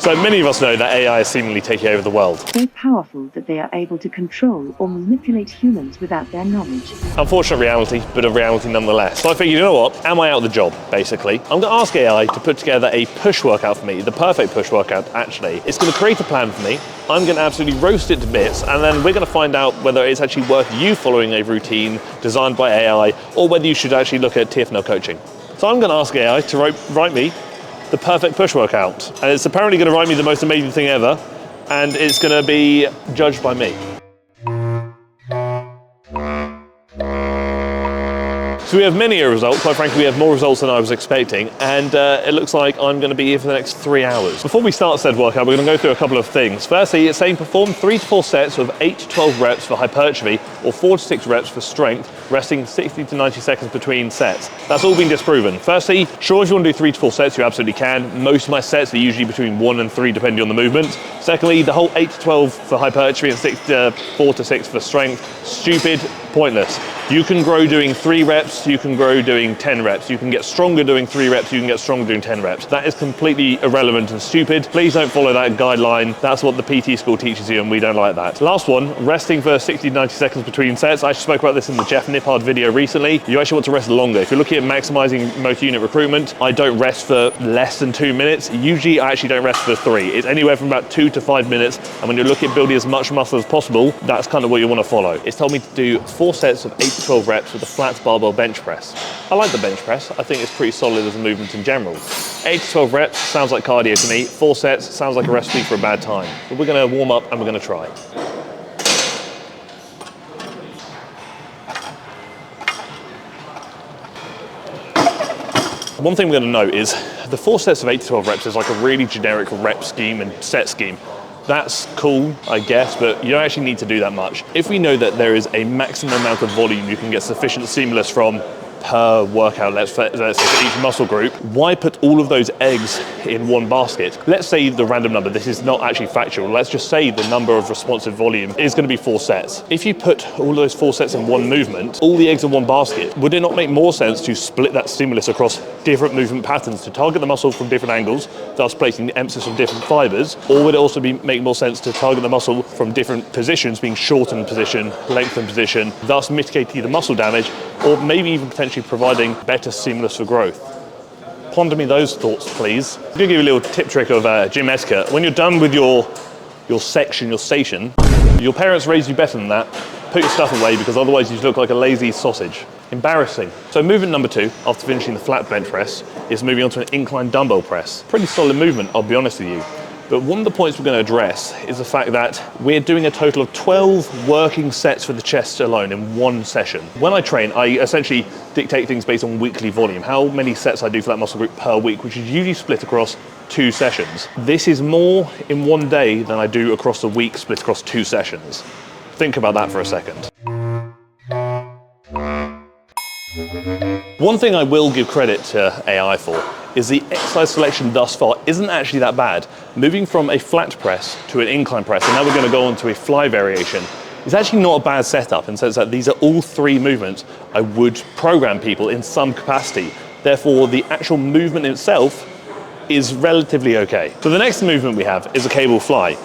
So many of us know that AI is seemingly taking over the world. So powerful that they are able to control or manipulate humans without their knowledge. Unfortunate reality, but a reality nonetheless. So I figured, you know what? Am I out of the job, basically? I'm going to ask AI to put together a push workout for me, the perfect push workout, actually. It's going to create a plan for me. I'm going to absolutely roast it to bits, and then we're going to find out whether it's actually worth you following a routine designed by AI, or whether you should actually look at TFNL coaching. So I'm going to ask AI to write me the perfect push workout. And it's apparently going to write me the most amazing thing ever, and it's going to be judged by me. So we have many results. Quite frankly, we have more results than I was expecting, and it looks like I'm going to be here for the next 3 hours. Before we start said workout, we're going to go through a couple of things. Firstly, it's saying perform 3 to 4 sets of 8 to 12 reps for hypertrophy or 4 to 6 reps for strength, resting 60 to 90 seconds between sets. That's all been disproven. Firstly, sure, if you want to do 3 to 4 sets, you absolutely can. Most of my sets are usually between 1 and 3, depending on the movement. Secondly, the whole 8 to 12 for hypertrophy and 4 to 6 for strength, stupid, pointless. You can grow doing 3 reps, you can grow doing 10 reps, you can get stronger doing 3 reps, you can get stronger doing 10 reps. That is completely irrelevant and stupid. Please don't follow that guideline. That's what the PT school teaches you, and we don't like that. Last one, resting for 60 to 90 seconds between sets. I spoke about this in the Jeff Nippard video recently. You actually want to rest longer. If you're looking at maximizing motor unit recruitment, I don't rest for less than 2 minutes. Usually I actually don't rest for 3. It's anywhere from about 2 to 5 minutes. And when you're looking at building as much muscle as possible, that's kind of what you want to follow. It's told me to do 4 sets of 8 to 12 reps with a flat barbell bench press. I like the bench press. I think it's pretty solid as a movement in general. 8 to 12 reps sounds like cardio to me. 4 sets sounds like a recipe for a bad time. But we're going to warm up and we're going to try. One thing we're going to note is the 4 sets of 8 to 12 reps is like a really generic rep scheme and set scheme. That's cool, I guess, but you don't actually need to do that much. If we know that there is a maximum amount of volume you can get sufficient stimulus from per workout, let's say for each muscle group, why put all of those eggs in one basket? Let's say the random number, this is not actually factual, let's just say the number of responsive volume is going to be 4 sets. If you put all those 4 sets in one movement, all the eggs in one basket, would it not make more sense to split that stimulus across different movement patterns to target the muscle from different angles, thus placing the emphasis on different fibers? Or would it also make more sense to target the muscle from different positions, being shortened position, lengthened position, thus mitigating the muscle damage, or maybe even potentially providing better stimulus for growth? Ponder me those thoughts, please. I'm going to give you a little tip trick of gym etiquette. When you're done with your section, your station, your parents raised you better than that. Put your stuff away, because otherwise you look like a lazy sausage. Embarrassing. So movement number 2, after finishing the flat bench press, is moving on to an incline dumbbell press. Pretty solid movement, I'll be honest with you. But one of the points we're going to address is the fact that we're doing a total of 12 working sets for the chest alone in one session. When I train, I essentially dictate things based on weekly volume, how many sets I do for that muscle group per week, which is usually split across 2 sessions. This is more in one day than I do across the week split across 2 sessions. Think about that for a second. One thing I will give credit to AI for is the exercise selection thus far isn't actually that bad. Moving from a flat press to an incline press, and now we're going to go on to a fly variation, is actually not a bad setup in the sense that these are all 3 movements I would program people in some capacity. Therefore, the actual movement itself is relatively okay. So the next movement we have is a cable fly.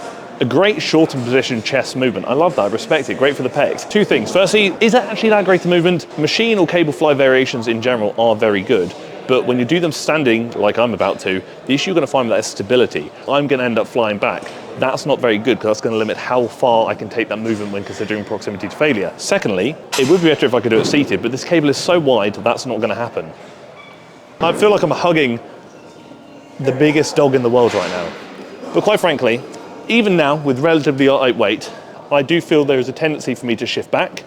A great shortened position chest movement. I love that, I respect it, great for the pecs. 2 things. Firstly, is that actually that great a movement? Machine or cable fly variations in general are very good, but when you do them standing, like I'm about to, the issue you're going to find with that is stability. I'm going to end up flying back. That's not very good, because that's going to limit how far I can take that movement when considering proximity to failure. Secondly, it would be better if I could do it seated, but this cable is so wide that's not going to happen. I feel like I'm hugging the biggest dog in the world right now. But quite frankly, even now, with relatively light weight, I do feel there is a tendency for me to shift back,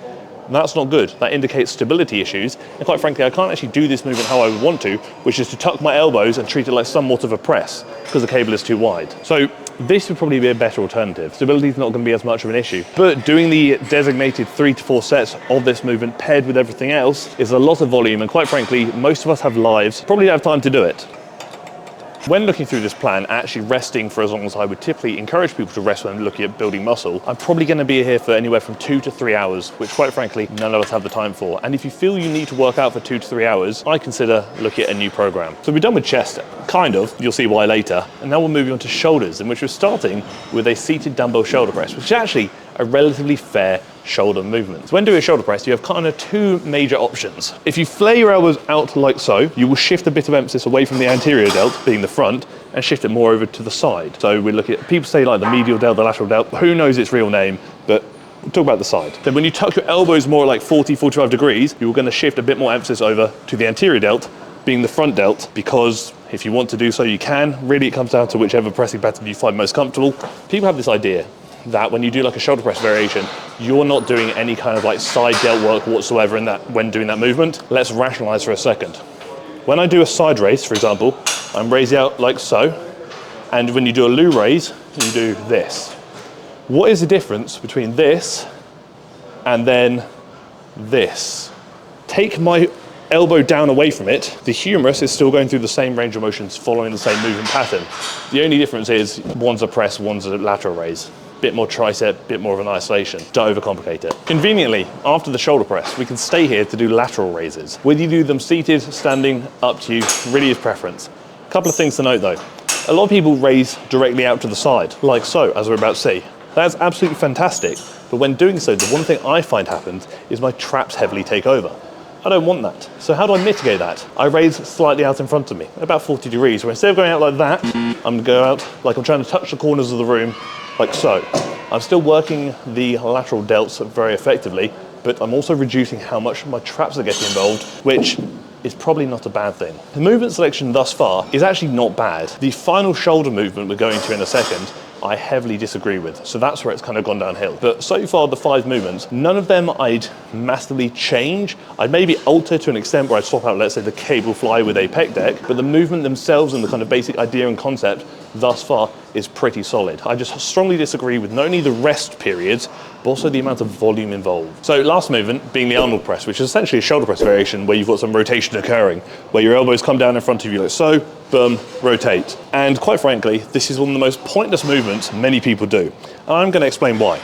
and that's not good. That indicates stability issues, and quite frankly, I can't actually do this movement how I would want to, which is to tuck my elbows and treat it like somewhat of a press, because the cable is too wide. So this would probably be a better alternative. Stability is not going to be as much of an issue, but doing the designated 3 to 4 sets of this movement paired with everything else is a lot of volume, and quite frankly, most of us have lives, probably don't have time to do it. When looking through this plan, actually resting for as long as I would typically encourage people to rest when looking at building muscle, I'm probably going to be here for anywhere from 2 to 3 hours, which quite frankly, none of us have the time for. And if you feel you need to work out for 2 to 3 hours, I consider looking at a new program. So we're done with chest, kind of, you'll see why later. And now we're moving on to shoulders, in which we're starting with a seated dumbbell shoulder press, which is actually a relatively fair shoulder movement. So when doing a shoulder press, you have kind of two major options. If you flare your elbows out like so, you will shift a bit of emphasis away from the anterior delt, being the front, and shift it more over to the side. So we're looking at, people say like the medial delt, the lateral delt, who knows its real name, but we'll talk about the side. Then when you tuck your elbows more like 40, 45 degrees, you're going to shift a bit more emphasis over to the anterior delt, being the front delt, because if you want to do so, you can. Really, it comes down to whichever pressing pattern you find most comfortable. People have this idea that when you do like a shoulder press variation, you're not doing any kind of like side delt work whatsoever in that when doing that movement. Let's rationalize for a second. When I do a side raise, for example, I'm raising out like so, and when you do a loo raise, you do this. What is the difference between this and then this? Take my elbow down away from it, the humerus is still going through the same range of motions following the same movement pattern. The only difference is one's a press, one's a lateral raise. Bit more tricep, bit more of an isolation. Don't overcomplicate it. Conveniently, after the shoulder press, we can stay here to do lateral raises. Whether you do them seated, standing, up to you, really is preference. A couple of things to note though. A lot of people raise directly out to the side, like so, as we're about to see. That's absolutely fantastic, but when doing so, the one thing I find happens is my traps heavily take over. I don't want that. So how do I mitigate that? I raise slightly out in front of me, about 40 degrees, where instead of going out like that, I'm gonna go out like I'm trying to touch the corners of the room, like so. I'm still working the lateral delts very effectively, but I'm also reducing how much my traps are getting involved, which is probably not a bad thing. The movement selection thus far is actually not bad. The final shoulder movement we're going to in a second, I heavily disagree with. So that's where it's kind of gone downhill. But so far, the 5 movements, none of them I'd massively change. I'd maybe alter to an extent where I'd swap out, let's say, the cable fly with a pec deck, but the movement themselves and the kind of basic idea and concept thus far is pretty solid. I just strongly disagree with not only the rest periods, but also the amount of volume involved. So last movement being the Arnold press, which is essentially a shoulder press variation where you've got some rotation occurring, where your elbows come down in front of you like so, boom, rotate. And quite frankly, this is one of the most pointless movements many people do. And I'm going to explain why.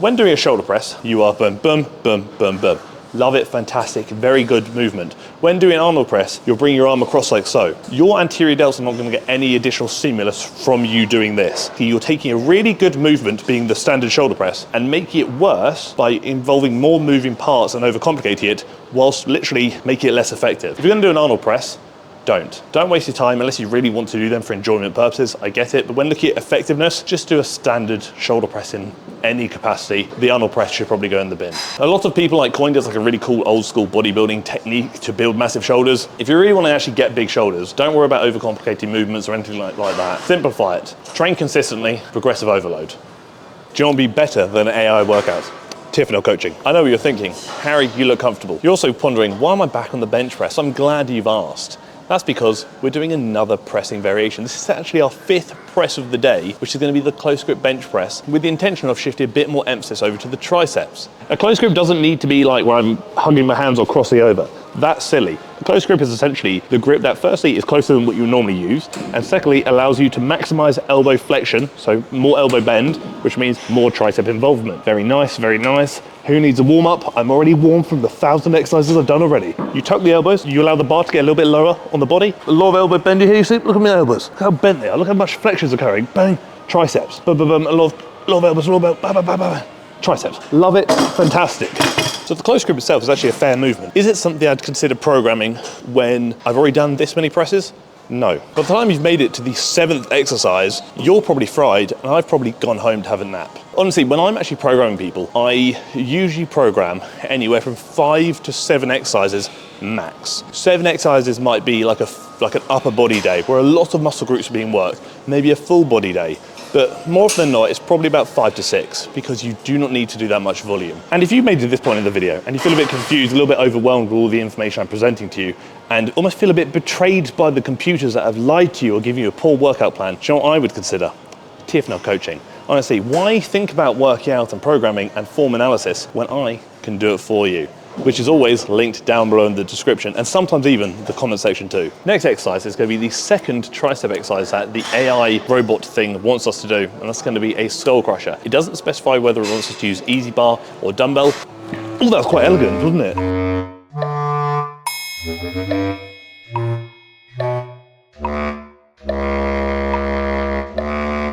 When doing a shoulder press, you are boom, boom, boom, boom, boom. Love it, fantastic, very good movement. When doing Arnold press, you'll bring your arm across like so. Your anterior delts are not going to get any additional stimulus from you doing this. You're taking a really good movement, being the standard shoulder press, and making it worse by involving more moving parts and overcomplicating it, whilst literally making it less effective. If you're going to do an Arnold press, don't waste your time unless you really want to do them for enjoyment purposes. I get it, but when looking at effectiveness, just do a standard shoulder press in any capacity. The Arnold press should probably go in the bin. A lot of people like coined it as like a really cool old school bodybuilding technique to build massive shoulders. If you really want to actually get big shoulders, don't worry about overcomplicating movements or anything like that. Simplify it. Train consistently, progressive overload. Do you want to be better than an AI workout? tfnl coaching. I know what you're thinking. Harry, you look comfortable. You're also pondering, why am I back on the bench press? I'm glad you've asked. That's because we're doing another pressing variation. This is actually our 5th press of the day, which is going to be the close grip bench press, with the intention of shifting a bit more emphasis over to the triceps. A close grip doesn't need to be like where I'm hugging my hands or crossing over. That's silly. A close grip is essentially the grip that firstly is closer than what you normally use, and secondly allows you to maximize elbow flexion, so more elbow bend, which means more tricep involvement. Very nice, very nice. Who needs a warm up? I'm already warm from the 1,000 exercises I've done already. You tuck the elbows, you allow the bar to get a little bit lower on the body. A lot of elbow bend here, you see? Look at my elbows. Look how bent they are. Look how much flexion is occurring. Bang, triceps. Boom, boom, boom. A lot of elbows, a lot of elbows. Bang, bang, bang, bang. Triceps. Love it. Fantastic. So the close grip itself is actually a fair movement. Is it something I'd consider programming when I've already done this many presses? No. By the time you've made it to the 7th exercise, you're probably fried, and I've probably gone home to have a nap. Honestly, when I'm actually programming people, I usually program anywhere from 5 to 7 exercises max. 7 exercises might be like an upper body day, where a lot of muscle groups are being worked, maybe a full body day. But more often than not, it's probably about 5 to 6, because you do not need to do that much volume. And if you've made it to this point in the video, and you feel a bit confused, a little bit overwhelmed with all the information I'm presenting to you, and almost feel a bit betrayed by the computers that have lied to you or given you a poor workout plan, do you know what I would consider? TFNL coaching. Honestly, why think about working out and programming and form analysis when I can do it for you? which is always linked down below in the description, and sometimes even the comment section too. Next exercise is going to be the second tricep exercise that the AI robot thing wants us to do, and that's going to be a skull crusher. It doesn't specify whether it wants us to use easy bar or dumbbell. Oh, that's quite elegant, wasn't it?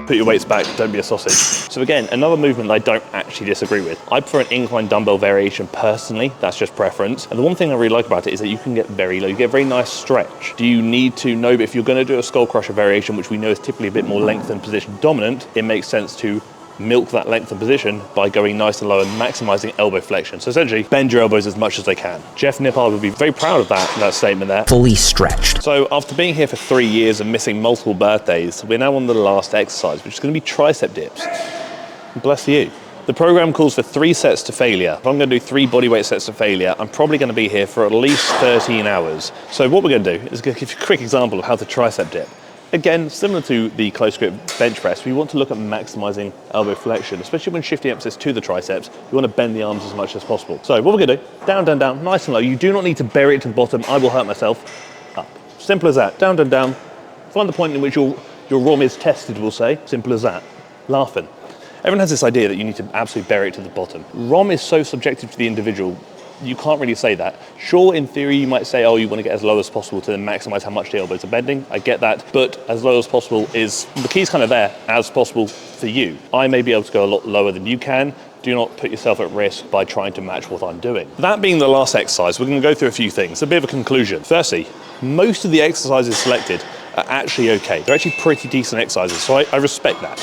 Put your weights back, don't be a sausage. So again, another movement that I don't actually disagree with. I prefer an incline dumbbell variation personally, that's just preference. And the one thing I really like about it is that you can get very low, you get a very nice stretch. Do you need to know, if you're gonna do a skull crusher variation, which we know is typically a bit more length and position dominant, it makes sense to milk that length and position by going nice and low and maximizing elbow flexion. So essentially, bend your elbows as much as they can. Jeff Nippard would be very proud of that statement there. Fully stretched. So after being here for 3 years and missing multiple birthdays, we're now on the last exercise, which is going to be tricep dips. Bless you. The program calls for 3 sets to failure. If I'm going to do 3 bodyweight sets to failure, I'm probably going to be here for at least 13 hours. So what we're going to do is give you a quick example of how to tricep dip. Again, similar to the close grip bench press, we want to look at maximizing elbow flexion, especially when shifting emphasis to the triceps. You want to bend the arms as much as possible. So what we're going to do, down, down, down, nice and low. You do not need to bury it to the bottom. I will hurt myself. Up. Simple as that. Down, down, down. Find the point in which your ROM is tested, we'll say. Simple as that. Laughing. Everyone has this idea that you need to absolutely bury it to the bottom. ROM is so subjective to the individual. You can't really say that. Sure, in theory, you might say, oh, you want to get as low as possible to then maximize how much the elbows are bending. I get that, but as low as possible is, the key's kind of there, as possible for you. I may be able to go a lot lower than you can. Do not put yourself at risk by trying to match what I'm doing. That being the last exercise, we're going to go through a few things, a bit of a conclusion. Firstly, most of the exercises selected are actually okay. They're actually pretty decent exercises, so I respect that.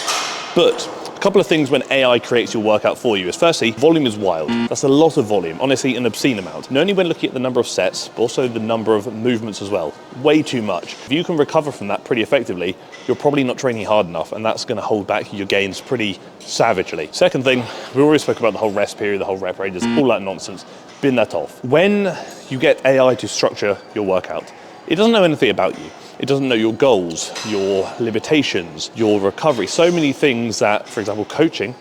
But a couple of things when AI creates your workout for you is, firstly, volume is wild. That's a lot of volume, honestly an obscene amount. Not only when looking at the number of sets, but also the number of movements as well. Way too much. If you can recover from that pretty effectively, you're probably not training hard enough, and that's going to hold back your gains pretty savagely. Second thing, we already spoke about the whole rest period, the whole rep ranges, all that nonsense. Bin that off. When you get AI to structure your workout, it doesn't know anything about you. It doesn't know your goals, your limitations, your recovery. So many things that, for example, coaching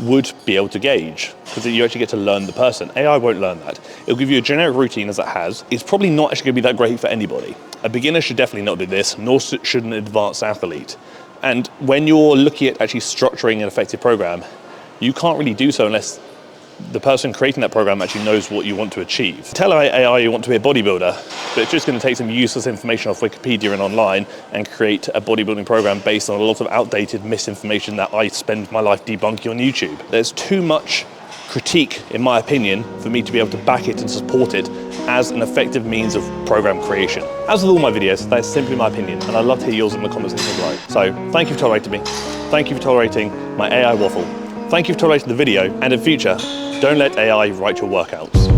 would be able to gauge, because you actually get to learn the person. AI won't learn that. It'll give you a generic routine as it has. It's probably not actually going to be that great for anybody. A beginner should definitely not do this, nor should an advanced athlete. And when you're looking at actually structuring an effective program, you can't really do so unless the person creating that program actually knows what you want to achieve. Tell AI you want to be a bodybuilder, but it's just going to take some useless information off Wikipedia and online and create a bodybuilding program based on a lot of outdated misinformation that I spend my life debunking on YouTube. There's too much critique, in my opinion, for me to be able to back it and support it as an effective means of program creation. As with all my videos, that's simply my opinion, and I'd love to hear yours in the comments section below. So thank you for tolerating me. Thank you for tolerating my AI waffle. Thank you for tolerating the video, and in future, don't let AI write your workouts.